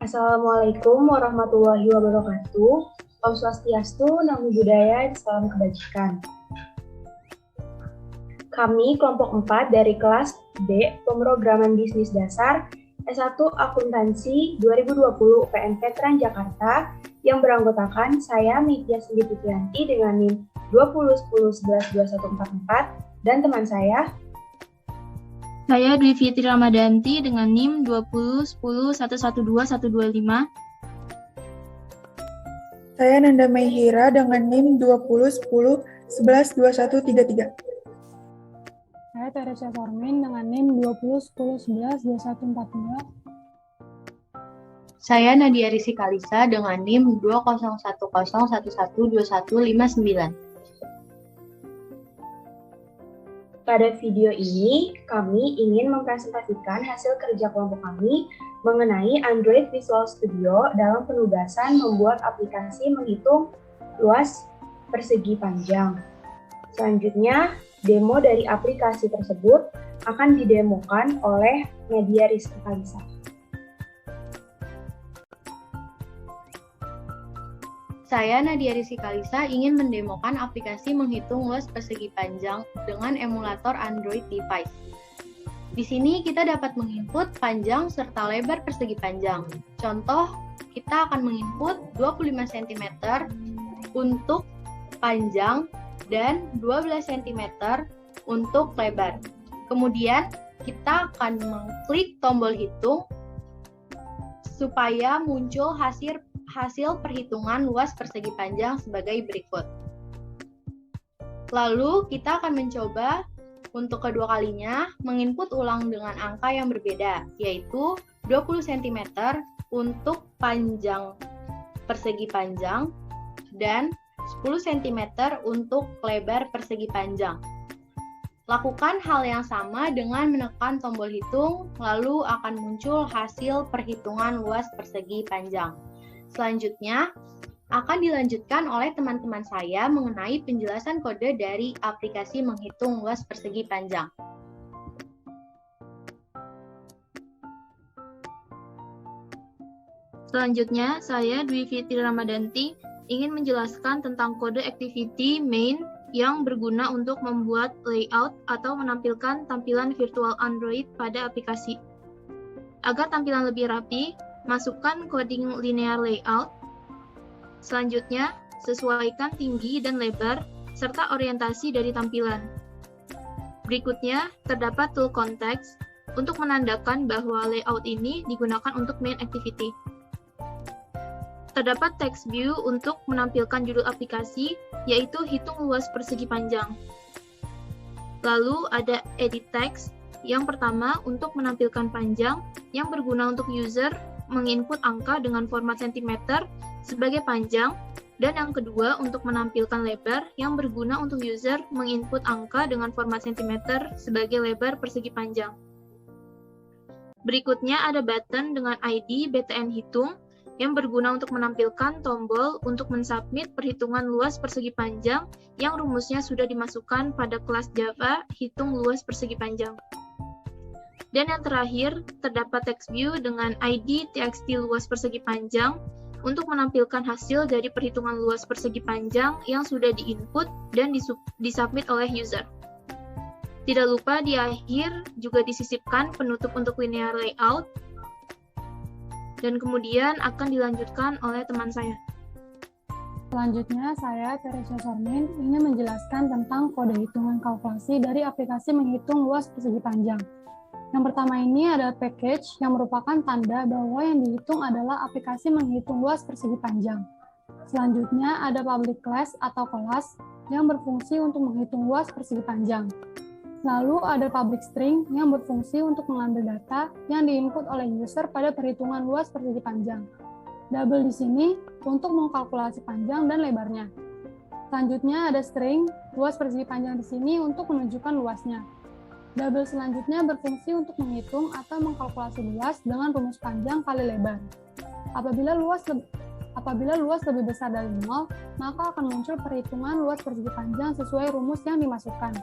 Assalamualaikum warahmatullahi wabarakatuh. Om Swastiastu, Namo Buddhaya, salam kebajikan. Kami kelompok 4 dari kelas B Pemrograman Bisnis Dasar S1 Akuntansi 2020 UPN Veteran Jakarta yang beranggotakan saya Nitya Sindi Putrianti dengan NIM 2010112144 dan teman saya Dwi Fitri Ramadanti dengan NIM 2010112125. Saya Nanda Maihira dengan NIM 2010112133. Saya Teresia Formin dengan NIM 2010112142. Saya Nadia Risi Kalisa dengan NIM 201011212159. Pada video ini, kami ingin mempresentasikan hasil kerja kelompok kami mengenai Android Visual Studio dalam penugasan membuat aplikasi menghitung luas persegi panjang. Selanjutnya, demo dari aplikasi tersebut akan didemokan oleh Nadia Rizky Kalisa. Saya Nadia Risi Kalisa ingin mendemokan aplikasi menghitung luas persegi panjang dengan emulator Android device. Di sini kita dapat menginput panjang serta lebar persegi panjang. Contoh, kita akan menginput 25 cm untuk panjang dan 12 cm untuk lebar. Kemudian, kita akan mengklik tombol hitung supaya muncul hasil perhitungan luas persegi panjang sebagai berikut. Lalu kita akan mencoba untuk kedua kalinya menginput ulang dengan angka yang berbeda, yaitu 20 cm untuk panjang persegi panjang dan 10 cm untuk lebar persegi panjang. Lakukan hal yang sama dengan menekan tombol hitung, lalu akan muncul hasil perhitungan luas persegi panjang. Selanjutnya, akan dilanjutkan oleh teman-teman saya mengenai penjelasan kode dari aplikasi menghitung luas persegi panjang. Selanjutnya, saya Dwi Fitri Ramadanti ingin menjelaskan tentang kode activity main yang berguna untuk membuat layout atau menampilkan tampilan virtual Android pada aplikasi. Agar tampilan lebih rapi, masukkan coding linear layout. Selanjutnya, sesuaikan tinggi dan lebar serta orientasi dari tampilan. Berikutnya, terdapat tool context untuk menandakan bahwa layout ini digunakan untuk main activity. Terdapat text view untuk menampilkan judul aplikasi, yaitu hitung luas persegi panjang. Lalu ada edit text, yang pertama untuk menampilkan panjang, yang berguna untuk user menginput angka dengan format cm sebagai panjang, dan yang kedua untuk menampilkan lebar yang berguna untuk user menginput angka dengan format cm sebagai lebar persegi panjang. Berikutnya ada button dengan ID BTN Hitung yang berguna untuk menampilkan tombol untuk mensubmit perhitungan luas persegi panjang yang rumusnya sudah dimasukkan pada kelas Java Hitung Luas Persegi Panjang. Dan yang terakhir, terdapat text view dengan ID TXT luas persegi panjang untuk menampilkan hasil dari perhitungan luas persegi panjang yang sudah di-input dan disubmit oleh user. Tidak lupa di akhir juga disisipkan penutup untuk linear layout, dan kemudian akan dilanjutkan oleh teman saya. Selanjutnya, saya Teresia Formin ingin menjelaskan tentang kode hitungan kalkulasi dari aplikasi menghitung luas persegi panjang. Yang pertama ini adalah package yang merupakan tanda bahwa yang dihitung adalah aplikasi menghitung luas persegi panjang. Selanjutnya ada public class atau kelas yang berfungsi untuk menghitung luas persegi panjang. Lalu ada public string yang berfungsi untuk mengambil data yang diinput oleh user pada perhitungan luas persegi panjang. Double di sini untuk mengkalkulasi panjang dan lebarnya. Selanjutnya ada string, luas persegi panjang di sini untuk menunjukkan luasnya. Double selanjutnya berfungsi untuk menghitung atau mengkalkulasi luas dengan rumus panjang kali lebar. Apabila luas lebih besar dari 0, maka akan muncul perhitungan luas persegi panjang sesuai rumus yang dimasukkan.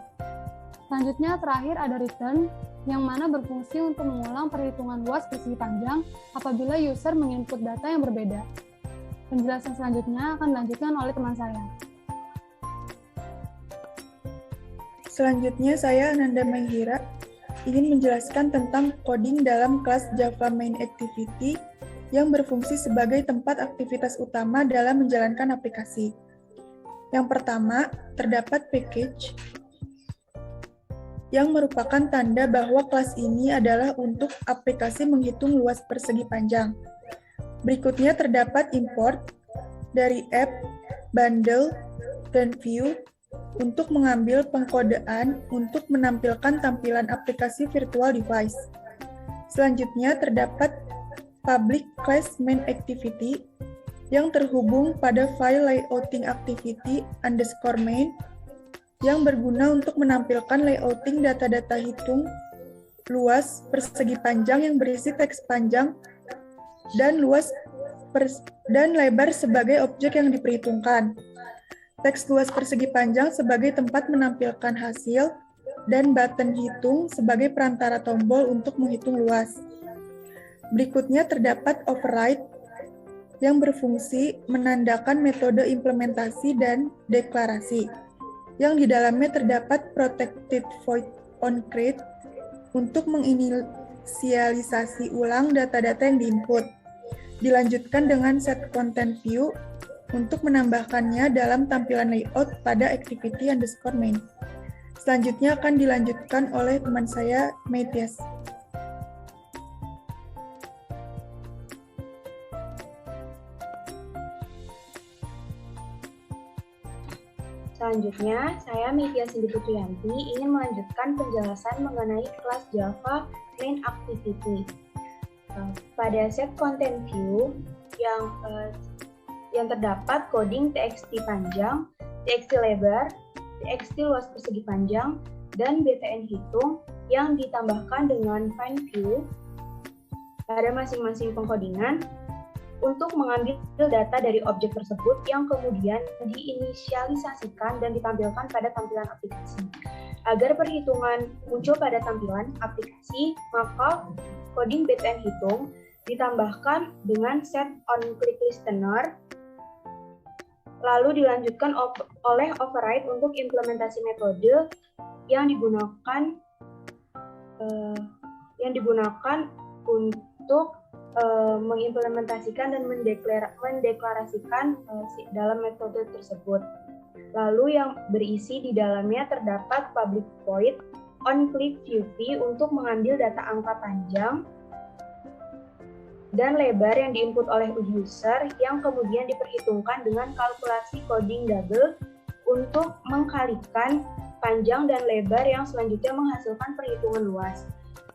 Selanjutnya terakhir ada return yang mana berfungsi untuk mengulang perhitungan luas persegi panjang apabila user menginput data yang berbeda. Penjelasan selanjutnya akan dilanjutkan oleh teman saya. Selanjutnya, saya Ananda Maihira ingin menjelaskan tentang coding dalam kelas Java Main Activity yang berfungsi sebagai tempat aktivitas utama dalam menjalankan aplikasi. Yang pertama, terdapat package yang merupakan tanda bahwa kelas ini adalah untuk aplikasi menghitung luas persegi panjang. Berikutnya terdapat import dari app, bundle, dan view untuk mengambil pengkodean untuk menampilkan tampilan aplikasi virtual device. Selanjutnya terdapat public class main activity yang terhubung pada file layouting activity _main yang berguna untuk menampilkan layouting data-data hitung luas persegi panjang yang berisi teks panjang dan lebar sebagai objek yang diperhitungkan. Teks luas persegi panjang sebagai tempat menampilkan hasil dan button hitung sebagai perantara tombol untuk menghitung luas. Berikutnya terdapat override yang berfungsi menandakan metode implementasi dan deklarasi, yang di dalamnya terdapat protected void on create untuk menginisialisasi ulang data-data yang diinput. Dilanjutkan dengan set content view untuk menambahkannya dalam tampilan layout pada activity _main. Selanjutnya akan dilanjutkan oleh teman saya, Maitias. Selanjutnya, saya Metia Cindy Putriyanti ingin melanjutkan penjelasan mengenai kelas Java Main Activity. Pada set content view yang terdapat coding TXT panjang, TXT lebar, TXT luas persegi panjang, dan BTN hitung yang ditambahkan dengan find view pada masing-masing pengkodingan untuk mengambil data dari objek tersebut yang kemudian diinisialisasikan dan ditampilkan pada tampilan aplikasi. Agar perhitungan muncul pada tampilan aplikasi, maka coding BTN hitung ditambahkan dengan set on click listener, lalu dilanjutkan oleh override untuk implementasi metode yang digunakan untuk mengimplementasikan dan mendeklarasikan dalam metode tersebut. Lalu yang berisi di dalamnya terdapat public void on click view untuk mengambil data angka panjang dan lebar yang diinput oleh user yang kemudian diperhitungkan dengan kalkulasi coding double untuk mengkalikan panjang dan lebar yang selanjutnya menghasilkan perhitungan luas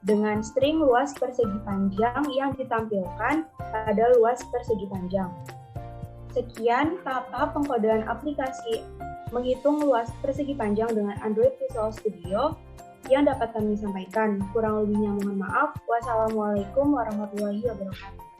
dengan string luas persegi panjang yang ditampilkan pada luas persegi panjang. Sekian tahap-tahap pengkodean aplikasi menghitung luas persegi panjang dengan Android Visual Studio yang dapat kami sampaikan. Kurang lebihnya mohon maaf. Wassalamualaikum warahmatullahi wabarakatuh.